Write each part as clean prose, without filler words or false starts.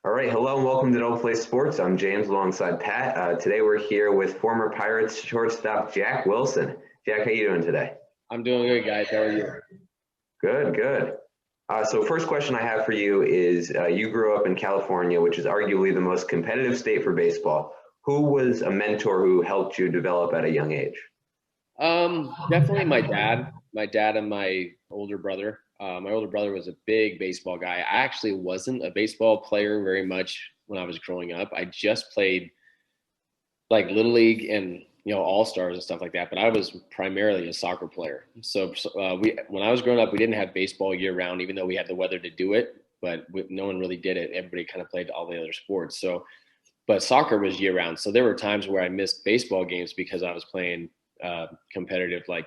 All right, hello and welcome to Double Play Sports. I'm James alongside Pat. Today we're here with former Pirates shortstop Jack Wilson. Jack, how you doing today? I'm doing good, guys. How are you? Good, good. So first question I have for you is you grew up in California, which is arguably the most competitive state for baseball. Who was a mentor who helped you develop at a young age? Definitely my dad. My dad and my older brother. My older brother was a big baseball guy. I actually wasn't a baseball player very much when I was growing up. I just played like little league and all stars and stuff like that. But I was primarily a soccer player. So we when I was growing up, we didn't have baseball year round, even though we had the weather to do it. But no one really did it. Everybody kind of played all the other sports. But soccer was year round. So there were times where I missed baseball games because I was playing competitive like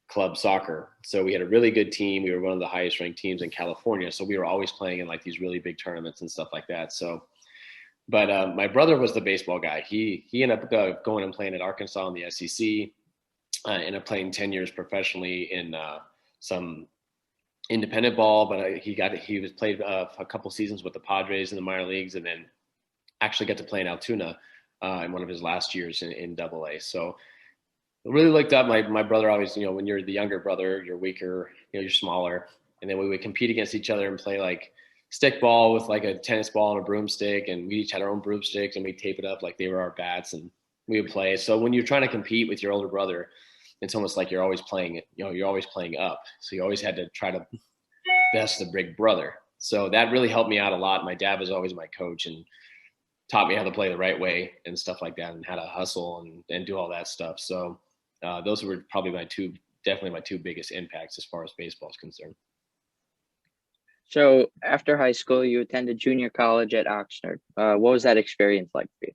club soccer. So we had a really good team. We were one of the highest ranked teams in California. So we were always playing in like these really big tournaments and stuff like that. But my brother was the baseball guy. He ended up going and playing at Arkansas in the SEC. Ended up playing 10 years professionally in some independent ball, but he was played a couple seasons with the Padres in the minor leagues, and then actually got to play in Altoona in one of his last years in Double A. So really looked up. My brother always, when you're the younger brother, you're weaker, you're smaller, and then we would compete against each other and play like stick ball with like a tennis ball and a broomstick, and we each had our own broomsticks and we tape it up like they were our bats, and we would play. So when you're trying to compete with your older brother, it's almost like you're always playing it. You're always playing up. So you always had to try to best the big brother. So that really helped me out a lot. My dad was always my coach and taught me how to play the right way and stuff like that, and how to hustle and do all that stuff. So those were probably definitely my two biggest impacts as far as baseball is concerned. So after high school, you attended junior college at Oxnard. What was that experience like for you?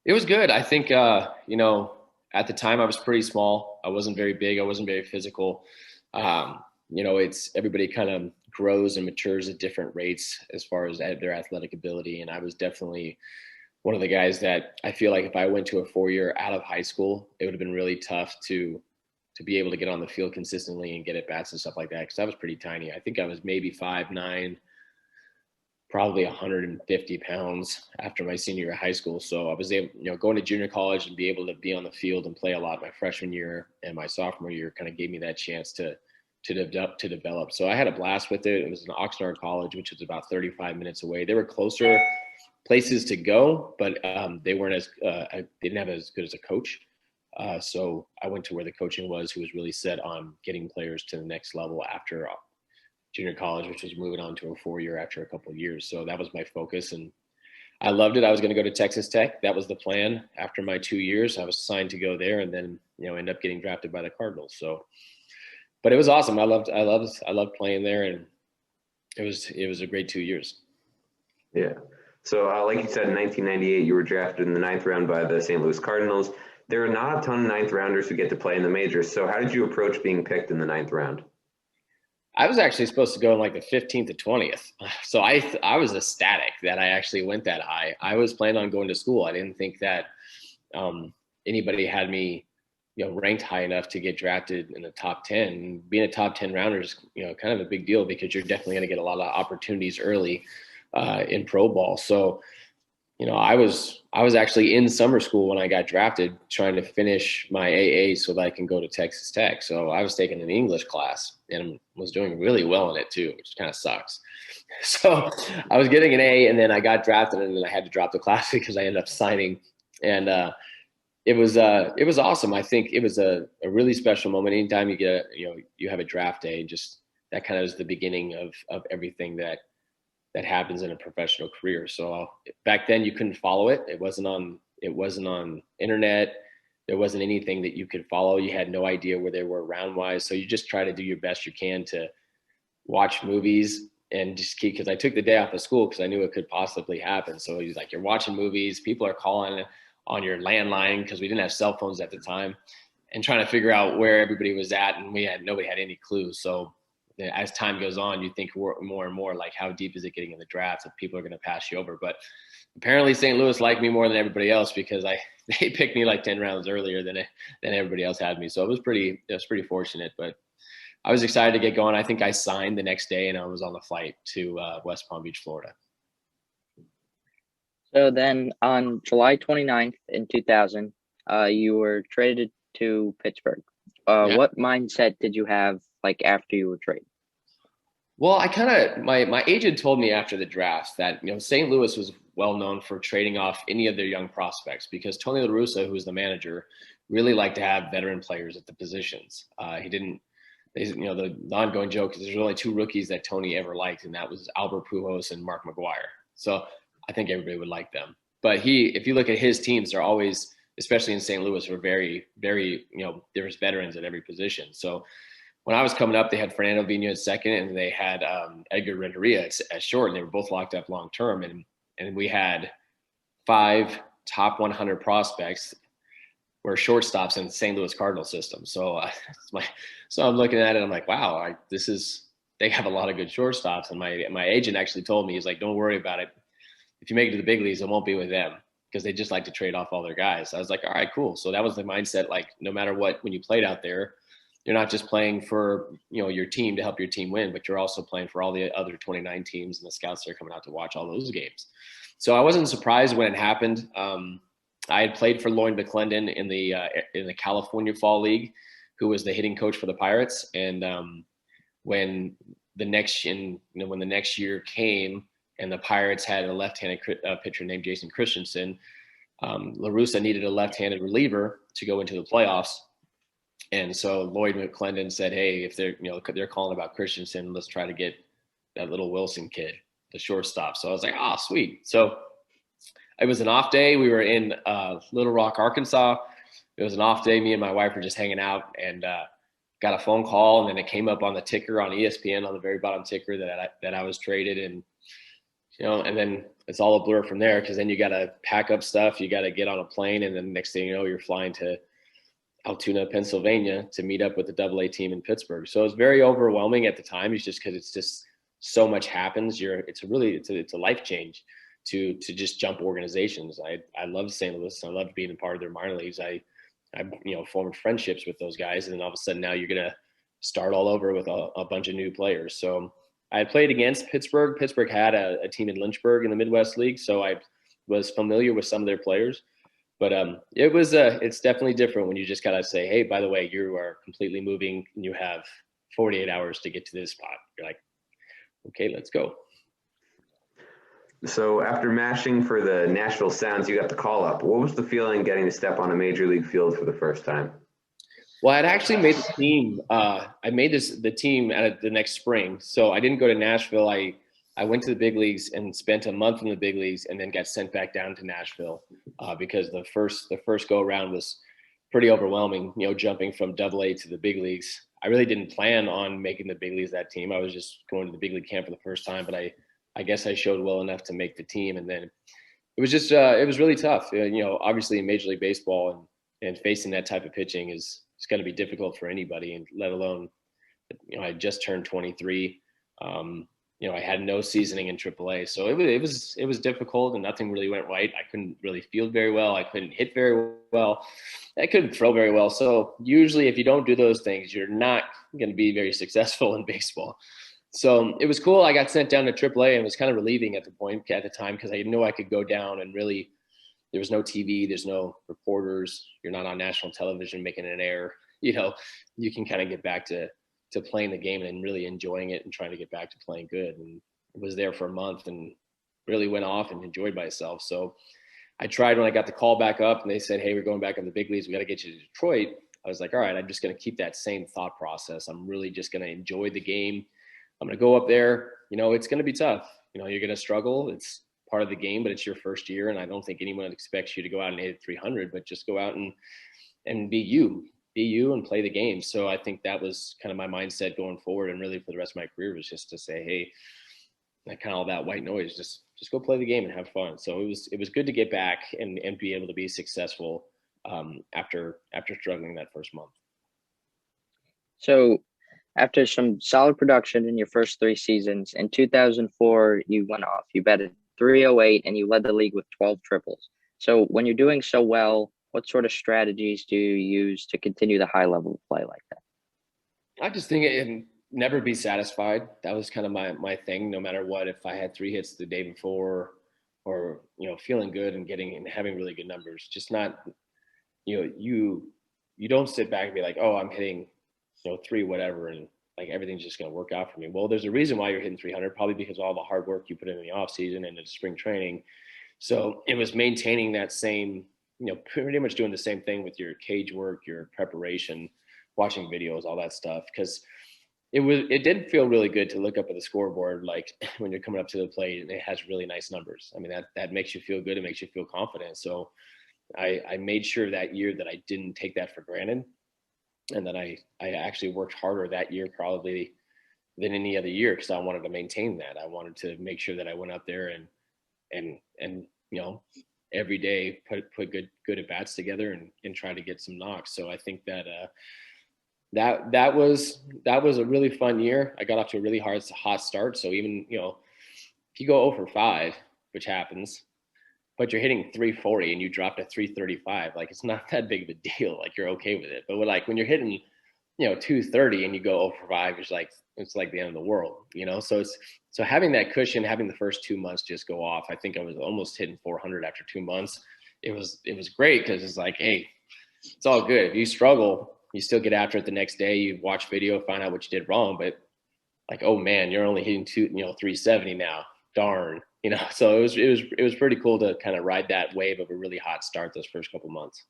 It was good. I think, at the time I was pretty small. I wasn't very big. I wasn't very physical. It's everybody kind of grows and matures at different rates as far as their athletic ability. And I was definitely one of the guys that I feel like if I went to a 4 year out of high school, it would have been really tough to be able to get on the field consistently and get at bats and stuff like that. Cause I was pretty tiny. I think I was maybe 5'9", probably 150 pounds after my senior year of high school. So I was able, going to junior college and be able to be on the field and play a lot my freshman year and my sophomore year kind of gave me that chance to develop. So I had a blast with it. It was an Oxnard College, which is about 35 minutes away. They were closer places to go, but they weren't they didn't have as good as a coach. So I went to where the coaching was, who was really set on getting players to the next level after junior college, which was moving on to a 4 year after a couple of years. So that was my focus, and I loved it. I was going to go to Texas Tech. That was the plan. After my 2 years, I was signed to go there, and then end up getting drafted by the Cardinals. So, but it was awesome. I loved playing there, and it was a great 2 years. Yeah. So like you said, in 1998, you were drafted in the ninth round by the St. Louis Cardinals. There are not a ton of ninth rounders who get to play in the majors. So how did you approach being picked in the ninth round? I was actually supposed to go in like the 15th to 20th. So I was ecstatic that I actually went that high. I was planning on going to school. I didn't think that anybody had me, ranked high enough to get drafted in the top 10. Being a top 10 rounder is, kind of a big deal because you're definitely going to get a lot of opportunities early in pro ball. So, I was actually in summer school when I got drafted, trying to finish my AA so that I can go to Texas Tech. So I was taking an English class and was doing really well in it too, which kind of sucks. So I was getting an A, and then I got drafted, and then I had to drop the class because I ended up signing. And it was awesome. I think it was a really special moment. Anytime you get you have a draft day, just that kind of is the beginning of everything that happens in a professional career. So back then you couldn't follow it. It wasn't on internet. There wasn't anything that you could follow. You had no idea where they were round wise. So you just try to do your best you can to watch movies and just keep, because I took the day off of school because I knew it could possibly happen. So he's like, you're watching movies, people are calling on your landline because we didn't have cell phones at the time, and trying to figure out where everybody was at. And nobody had any clues. So as time goes on, you think more and more like, how deep is it getting in the draft if people are going to pass you over? But apparently St. Louis liked me more than everybody else because they picked me like 10 rounds earlier than everybody else had me. So it was pretty fortunate, but I was excited to get going. I think I signed the next day and I was on the flight to West Palm Beach, Florida. So then on July 29th in 2000, you were traded to Pittsburgh. Yeah. What mindset did you have like after you were traded? Well, I kind of my agent told me after the draft that St. Louis was well known for trading off any of their young prospects because Tony La Russa, who was the manager, really liked to have veteran players at the positions. He didn't. The ongoing joke is there's only two rookies that Tony ever liked, and that was Albert Pujols and Mark McGwire. So I think everybody would like them. But if you look at his teams, they're always, especially in St. Louis, were very, very, there's veterans at every position. So when I was coming up, they had Fernando Vina at second, and they had Edgar Renteria at short, and they were both locked up long term. And we had 5 top 100 prospects were shortstops in the St. Louis Cardinal system. So so I'm looking at it, I'm like, wow, they have a lot of good shortstops. And my agent actually told me, he's like, don't worry about it. If you make it to the big leagues, it won't be with them because they just like to trade off all their guys. I was like, all right, cool. So that was the mindset. Like, no matter what, when you played out there, you're not just playing for your team to help your team win, but you're also playing for all the other 29 teams and the scouts that are coming out to watch all those games. So I wasn't surprised when it happened. I had played for Lloyd McClendon in the California Fall League, who was the hitting coach for the Pirates. And when the next year came and the Pirates had a left-handed pitcher named Jason Christensen, La Russa needed a left-handed reliever to go into the playoffs. And so Lloyd McClendon said, hey, if they're calling about Christensen, let's try to get that little Wilson kid, the shortstop. So I was like, oh, sweet. So it was an off day. We were in Little Rock, Arkansas. It was an off day. Me and my wife were just hanging out and got a phone call. And then it came up on the ticker on ESPN on the very bottom ticker that I was traded. And, and then it's all a blur from there because then you got to pack up stuff. You got to get on a plane. And then next thing you know, you're flying to Altoona, Pennsylvania to meet up with the AA team in Pittsburgh. So it was very overwhelming at the time. It's just because it's just so much happens. It's a life change to just jump organizations. I loved St. Louis. I loved being a part of their minor leagues. I formed friendships with those guys, and then all of a sudden now you're gonna start all over with a bunch of new players. So I played against Pittsburgh. Pittsburgh had a team in Lynchburg in the Midwest League, so I was familiar with some of their players. But it's definitely different when you just gotta say, hey, by the way, you are completely moving and you have 48 hours to get to this spot. You're like, okay, let's go. So after mashing for the Nashville Sounds, you got the call up. What was the feeling getting to step on a major league field for the first time? Well, I'd actually made the team. I made the team at the next spring. So I didn't go to Nashville. I went to the big leagues and spent a month in the big leagues and then got sent back down to Nashville because the first go around was pretty overwhelming, jumping from AA to the big leagues. I really didn't plan on making the big leagues that team. I was just going to the big league camp for the first time, but I guess I showed well enough to make the team. And then it was just, it was really tough. Obviously in Major League Baseball and facing that type of pitching is going to be difficult for anybody, and let alone, I just turned 23. I had no seasoning in AAA. So it was difficult and nothing really went right. I couldn't really field very well. I couldn't hit very well. I couldn't throw very well. So usually if you don't do those things, you're not going to be very successful in baseball. So it was cool. I got sent down to AAA and it was kind of relieving at the time because I knew I could go down and really, there was no TV, there's no reporters, you're not on national television making an error. You can kind of get back to playing the game and really enjoying it and trying to get back to playing good. And was there for a month and really went off and enjoyed myself. So I tried when I got the call back up and they said, hey, we're going back in the big leagues. We got to get you to Detroit. I was like, all right, I'm just going to keep that same thought process. I'm really just going to enjoy the game. I'm going to go up there. It's going to be tough. You're going to struggle. It's part of the game, but it's your first year. And I don't think anyone expects you to go out and hit 300, but just go out and be you and play the game. So I think that was kind of my mindset going forward. And really for the rest of my career was just to say, hey, that kind of all that white noise, just go play the game and have fun. So it was good to get back and be able to be successful after struggling that first month. So after some solid production in your first 3 seasons, in 2004, you went off. You batted .308 and you led the league with 12 triples. So when you're doing so well, what sort of strategies do you use to continue the high level of play like that? I just think it never be satisfied. That was kind of my thing, no matter what. If I had 3 hits the day before or feeling good and having really good numbers. Just not, you don't sit back and be like, oh, I'm hitting, 3 whatever, and like everything's just going to work out for me. Well, there's a reason why you're hitting 300, probably because of all the hard work you put in the off season and in spring training. So it was maintaining that same, pretty much doing the same thing with your cage work, your preparation, watching videos, all that stuff. Because it did feel really good to look up at the scoreboard, like when you're coming up to the plate and it has really nice numbers. I mean, that makes you feel good. It makes you feel confident. So I made sure that year that I didn't take that for granted, and that I actually worked harder that year probably than any other year, because I wanted to maintain that. I wanted to make sure that I went out there and every day put good at bats together and try to get some knocks. So I think that that was a really fun year. I got off to a really hot start. So even, if you go 0 for 5, which happens, but you're hitting 340 and you drop to 335, like it's not that big of a deal. Like you're okay with it. But when you're hitting, 230 and you go 0 for 5, it's like the end of the world, So having that cushion, having the first 2 months just go off, I think I was almost hitting 400 after 2 months. It was great, because it's like, hey, it's all good. If you struggle, you still get after it the next day. You watch video, find out what you did wrong, but like, oh man, you're only hitting 370 now. Darn, So it was pretty cool to kind of ride that wave of a really hot start those first couple months.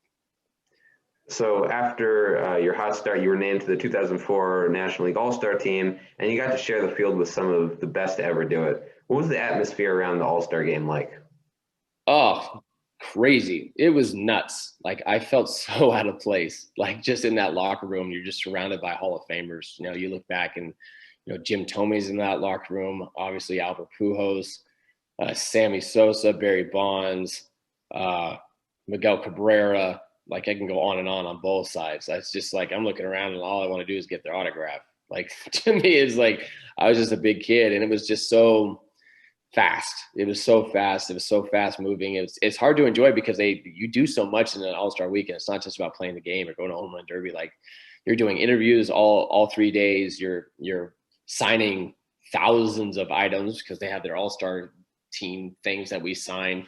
So after your hot start, you were named to the 2004 National League All-Star team, and you got to share the field with some of the best to ever do it. What was the atmosphere around the All-Star game like? Oh, crazy. It was nuts. Like I felt so out of place, like just in that locker room. You're just surrounded by Hall of Famers. You look back and, Jim Thome's in that locker room, obviously Albert Pujols, Sammy Sosa, Barry Bonds, Miguel Cabrera. Like I can go on both sides. That's just like, I'm looking around and all I want to do is get their autograph. Like to me, it's like, I was just a big kid and it was just so fast. It was so fast. It was so fast moving. It's hard to enjoy because you do so much in an All-Star weekend. It's not just about playing the game or going to home run derby. Like you're doing interviews all 3 days. You're signing thousands of items because they have their All-Star team things that we sign,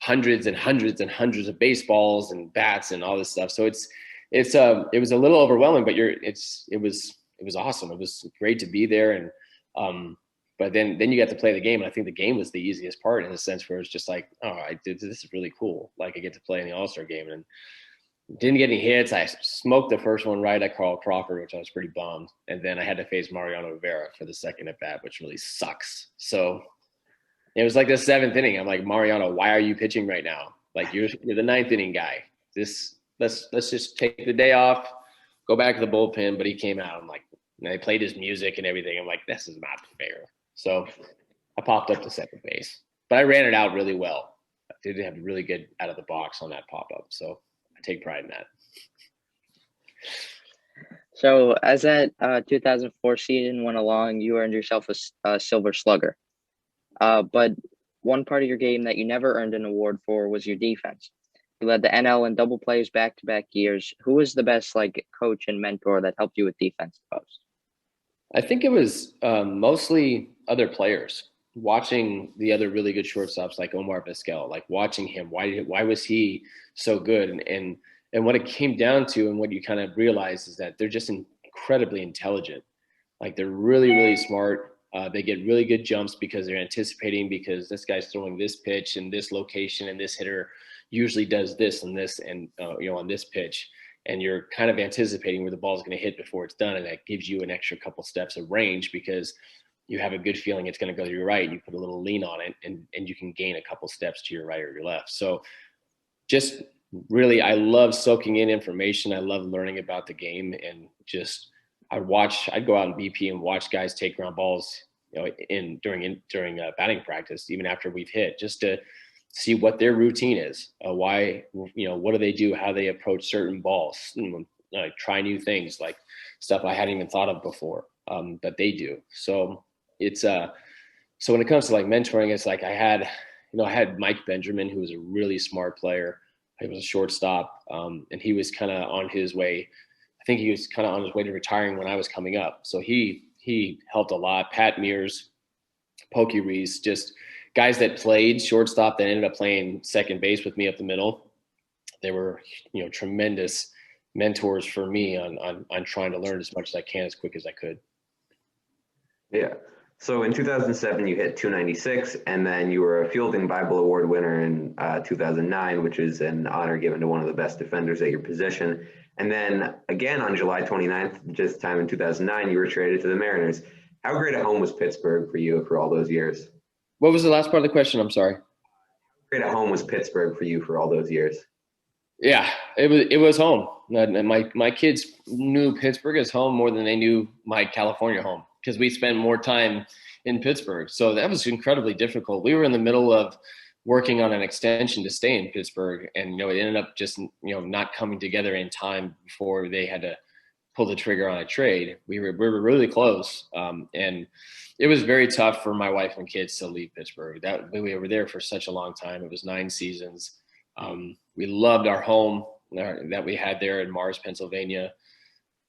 hundreds and hundreds and hundreds of baseballs and bats and all this stuff. So it was a little overwhelming, but it was awesome. It was great to be there. And but then you got to play the game. And I think the game was the easiest part in the sense where it's just like, oh, this is really cool. Like I get to play in the All-Star game and didn't get any hits. I smoked the first one right at Carl Crawford, which I was pretty bummed. And then I had to face Mariano Rivera for the second at bat, which really sucks. So it was like the 7th inning. I'm like, Mariano, why are you pitching right now? Like you're the 9th inning guy. Let's just take the day off, go back to the bullpen. But he came out. I'm like, and they played his music and everything. I'm like, this is not fair. So I popped up to second base, but I ran it out really well. I did have really good out of the box on that pop up. So I take pride in that. So as that 2004 season went along, you earned yourself a Silver Slugger. But one part of your game that you never earned an award for was your defense. You led the NL in double plays back-to-back years. Who was the best coach and mentor that helped you with defense the most? I think it was mostly other players. Watching the other really good shortstops like Omar Vizquel, like watching him. Why was he so good? And what it came down to, and what you kind of realize, is that they're just incredibly intelligent. Like they're really, really smart. They get really good jumps because they're anticipating, because this guy's throwing this pitch in this location and this hitter usually does this and this and on this pitch. And you're kind of anticipating where the ball is going to hit before it's done. And that gives you an extra couple steps of range because you have a good feeling it's going to go to your right. You put a little lean on it and you can gain a couple steps to your right or your left. So just really, I love soaking in information. I love learning about the game, and just, I'd go out in BP and watch guys take ground balls, during batting practice, even after we've hit, just to see what their routine is, why, what do they do, how they approach certain balls, try new things, like stuff I hadn't even thought of before, that they do. So it's, so when it comes to mentoring, it's like I had Mike Benjamin, who was a really smart player. He was a shortstop, and he was kind of on his way. I think he was kind of on his way to retiring when I was coming up. So he helped a lot. Pat Mears, Pokey Reese, just guys that played shortstop that ended up playing second base with me up the middle. They were, tremendous mentors for me on trying to learn as much as I can as quick as I could. Yeah. So in 2007, you hit 296, and then you were a Fielding Bible Award winner in 2009, which is an honor given to one of the best defenders at your position. And then again on July 29th, just time in 2009, you were traded to the Mariners. How great a home was Pittsburgh for you for all those years? What was the last part of the question? I'm sorry. How great a home was Pittsburgh for you for all those years? Yeah, it was home. And my kids knew Pittsburgh as home more than they knew my California home, because we spent more time in Pittsburgh. So that was incredibly difficult. We were in the middle of working on an extension to stay in Pittsburgh, and it ended up just not coming together in time before they had to pull the trigger on a trade. We were really close, and it was very tough for my wife and kids to leave Pittsburgh. That we were there for such a long time. It was 9 seasons. We loved our home that we had there in Mars, Pennsylvania.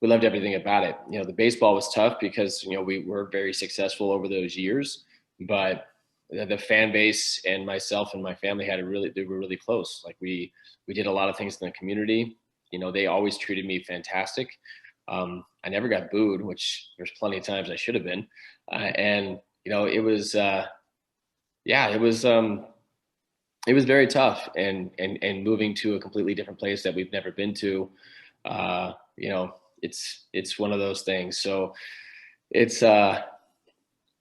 We loved everything about it. The baseball was tough because, we were very successful over those years, but the fan base and myself and my family they were really close. Like we did a lot of things in the community. They always treated me fantastic. I never got booed, which there's plenty of times I should have been. It was very tough, and moving to a completely different place that we've never been to, it's one of those things. So it's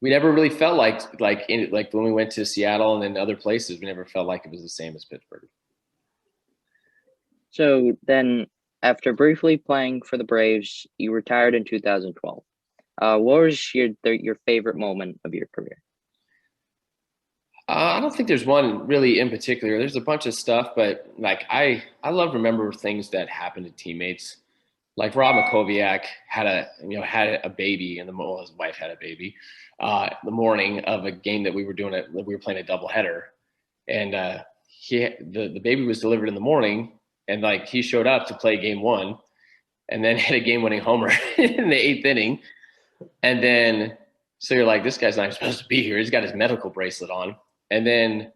we never really felt like when we went to Seattle and then other places, we never felt like it was the same as Pittsburgh. So then, after briefly playing for the Braves, you retired in 2012. What was your favorite moment of your career? I don't think there's one really in particular. There's a bunch of stuff, but I love remember things that happened to teammates. Like Rob Makoviak had a baby, and his wife had a baby, the morning of a game that we were doing we were playing a doubleheader, and the baby was delivered in the morning, and he showed up to play game 1, and then hit a game-winning homer in the 8th inning, and then so you're like, this guy's not supposed to be here. He's got his medical bracelet on. And then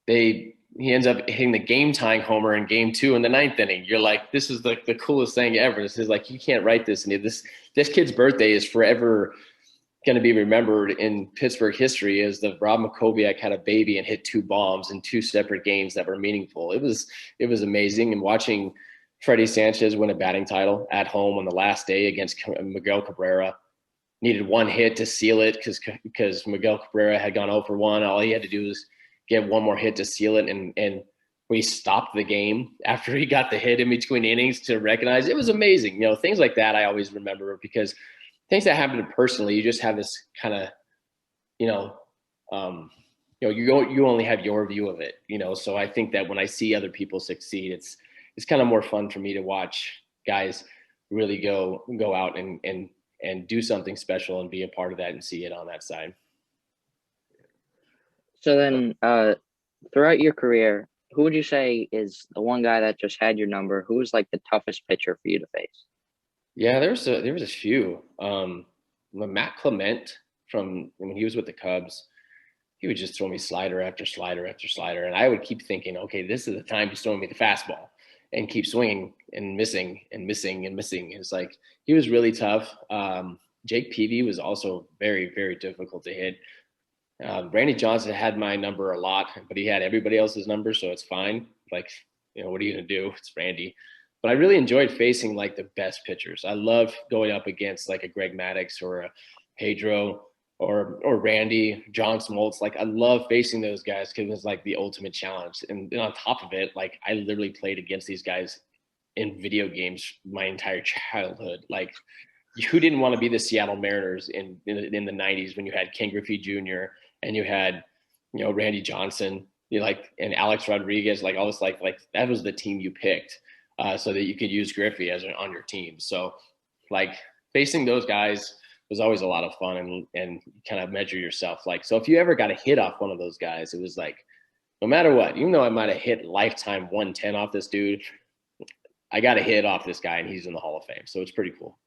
he ends up hitting the game-tying homer in game 2 in the 9th inning. You're like, this is the coolest thing ever. This is you can't write this. And this kid's birthday is forever going to be remembered in Pittsburgh history as the Rob Makoviak had a baby and hit 2 bombs in 2 separate games that were meaningful. It was amazing. And watching Freddie Sanchez win a batting title at home on the last day against Miguel Cabrera. Needed 1 hit to seal it because Miguel Cabrera had gone 0 for 1. All he had to do was get 1 more hit to seal it, and we stopped the game after he got the hit in between innings to recognize. It was amazing. Things like that I always remember, because things that happen personally, you just have this kind of, you only have your view of it. So I think that when I see other people succeed, it's kind of more fun for me to watch guys really go out and do something special and be a part of that and see it on that side. So then throughout your career, who would you say is the one guy that just had your number? Who was the toughest pitcher for you to face? Yeah, there was a few. Matt Clement, from when he was with the Cubs, he would just throw me slider after slider after slider. And I would keep thinking, okay, this is the time he's throwing me the fastball, and keep swinging and missing and missing and missing. It's he was really tough. Jake Peavy was also very, very difficult to hit. Randy Johnson had my number a lot, but he had everybody else's number, so it's fine. What are you going to do? It's Randy. But I really enjoyed facing the best pitchers. I love going up against a Greg Maddux or a Pedro or Randy, John Smoltz. I love facing those guys because it was the ultimate challenge. And on top of it, I literally played against these guys in video games my entire childhood. Who didn't want to be the Seattle Mariners in the 90s when you had Ken Griffey Jr. and you had, Randy Johnson, and Alex Rodriguez, all this, that was the team you picked so that you could use Griffey on your team. So facing those guys was always a lot of fun, and kind of measure yourself. So if you ever got a hit off one of those guys, it was no matter what, even though I might have hit lifetime 110 off this dude, I got a hit off this guy and he's in the Hall of Fame. So it's pretty cool.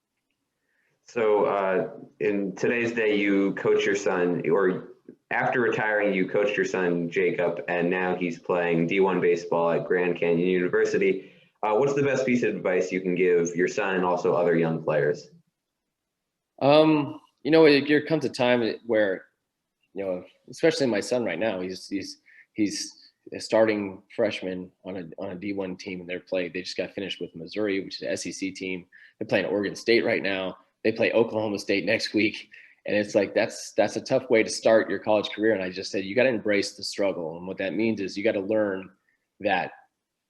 So in today's day, you coach your son, or after retiring, you coached your son Jacob, and now he's playing D1 baseball at Grand Canyon University. What's the best piece of advice you can give your son and also other young players? There comes a time where, especially my son right now, he's a starting freshman on a D1 team, and they just got finished with Missouri, which is an SEC team. They're playing Oregon State right now. They play Oklahoma State next week. And it's like, that's a tough way to start your college career. And I just said, you got to embrace the struggle. And what that means is you got to learn that,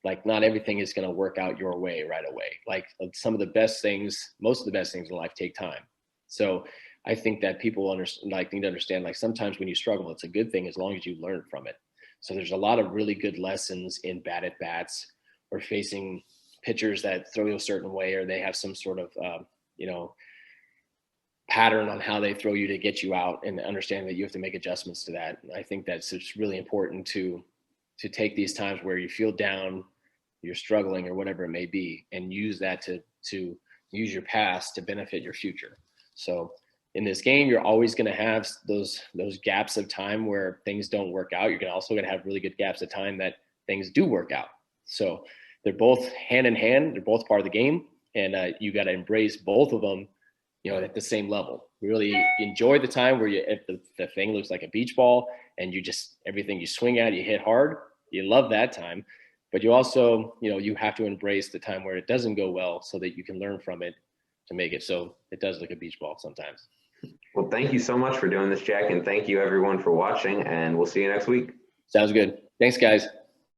like, not everything is going to work out your way right away. Like, most of the best things in life take time. So I think that people need to understand, like, sometimes when you struggle, it's a good thing as long as you learn from it. So there's a lot of really good lessons in bad at bats or facing pitchers that throw you a certain way, or they have some sort of, pattern on how they throw you to get you out, and understand that you have to make adjustments to that. And I think that's just really important to take these times where you feel down, you're struggling, or whatever it may be, and use that to use your past to benefit your future. So in this game, you're always going to have those gaps of time where things don't work out. You're also going to have really good gaps of time that things do work out. So they're both hand in hand. They're both part of the game, and you got to embrace both of them, at the same level. Really enjoy the time where if the thing looks like a beach ball and you just, everything you swing at, you hit hard. You love that time, but you also, you have to embrace the time where it doesn't go well, so that you can learn from it to make it so it does look a beach ball sometimes. Well, thank you so much for doing this, Jack, and thank you everyone for watching, and we'll see you next week. Sounds good. Thanks, guys.